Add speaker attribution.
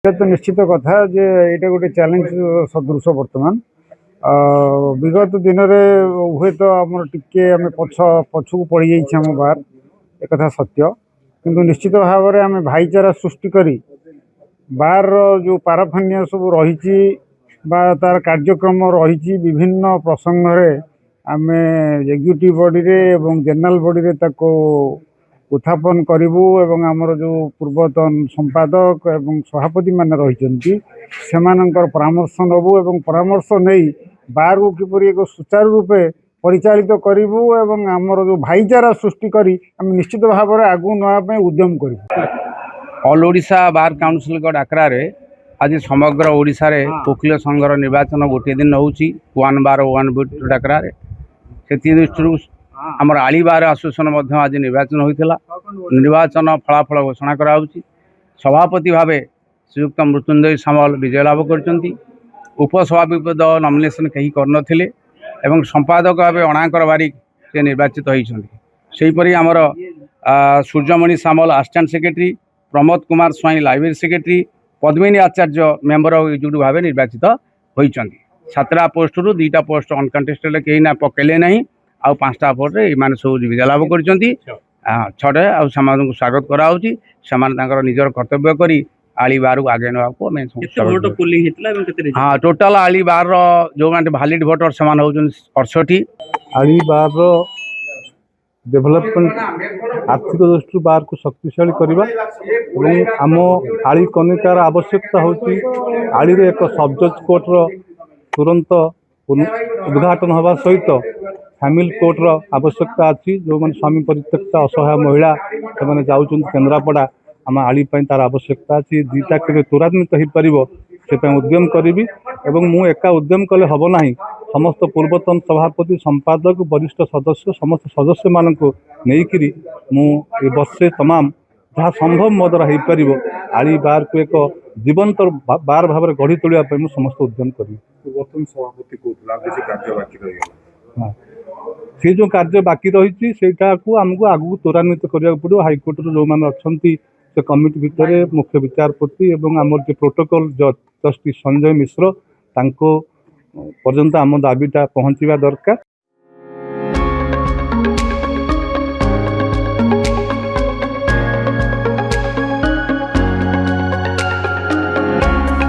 Speaker 1: এটা তো নিশ্চিତ কথা যে এটা ଗୋଟେ ଚ୍ୟାଲେଞ୍ଜ ସଦୃଶ ବର୍ତ୍ତମାନ ବିଗତ ଦିନରେ ହୁଏତ ଆମର ଟିକେ ଆମେ ପଛକୁ ପଡ଼ିଯାଇଛି ଆମ ବାର ଏକଥା ସତ୍ୟ କିନ୍ତୁ ନିଶ୍ଚିତ ଭାବରେ ଆମେ ଭାଇଚାରା ସୃଷ୍ଟି କରି ବାରର ଯେଉଁ ପାରଫାନ୍ୟ ସବୁ ରହିଛି ବା ତାର କାର୍ଯ୍ୟକ୍ରମ ରହିଛି ବିଭିନ୍ନ ପ୍ରସଙ୍ଗରେ ଆମେ ଏକ୍ଜିକ୍ୟୁଟିଭ ବଡ଼ିରେ ଏବଂ ଜେନେରାଲ ବଡ଼ିରେ ତାକୁ उत्थापन करूँ एवं आमर जो पूर्वतन संपादक एवं सभापति मान रही परामर्श नबू एवं परामर्श नहीं बार को किपर एक सुचारू रूपे परिचालित करूँ एवं आमर जो भाईचारा सृष्टि करी आम निश्चित भाव में आगू नापी उद्यम करूँ।
Speaker 2: ऑल ओडिशा बार काउंसिल डाकरा आज समग्र ओडिशा रे वकील संघर निर्वाचन गोटे दिन होची 1 बार 1 वोट डाकरा से दृष्टि आमर आली बार आसोसिएशन आज निर्वाचन होता निर्वाचन फलाफल घोषणा कराऊँगी सभापति भाव श्रीयुक्त मृत्युंजय सामल विजय लाभ कर उपसभापति पद नॉमिनेशन कहीं करनथिले एवं संपादक भाव अणाकर बारिक से निर्वाचित होईपरी आमर Suryamani Samal assistant secretary Pramod Kumar Swain library secretary Padmini Acharya member of executive भाव निर्वाचित होईचंती 7टा पोस्ट रु 2टा पोस्ट अनकंटेस्टेड कहीं ना पकेले नहीं आउ 5टा पोस्ट ये सब विजय लाभ कर 6टे को स्वागत कराऊँगी से निजर कर्तव्य करी आली बार को आगे ना हाँ टोटाल आली बार जो भैलिड भोटर से 68
Speaker 3: आली बार डेभलपमेंट आर्थिक दृष्टि बार को शक्तिशाली करवा आम आली कनिकार आवश्यकता होची आली रे एक सब जज कोर्टर तुरंत उद्घाटन हवा सहित फैमिली कोर्टर आवश्यकता अच्छी जो मैंने स्वामी परित्यक्ता असहाय महिला से जाऊँ केन्द्रापड़ा आम आली तार आवश्यकता अच्छी दुईटा के त्वरान्वित हो पार से उद्यम करी एवं मु एका उद्यम कले हम ना समस्त पूर्वतन सभापति संपादक वरिष्ठ सदस्य समस्त सदस्य मान को लेकिन मु वर्षे तमाम जहाँ संभव मो द्वारा हो पार आली बार को एक जीवंत बार भाव में गढ़ी तोड़ा समस्त उद्यम करी हाँ से जो कार्य बाकी रही को आमको आगू त्वरान्वित करने पड़ो हाइकोर्ट जो मैंने अच्छा से कमिटी भितर मुख्य विचारपति एवं आमर जो प्रोटोकॉल जज जस्टिस संजय मिश्र पर्यंत आम दाबीटा पहुँचवा दरकार।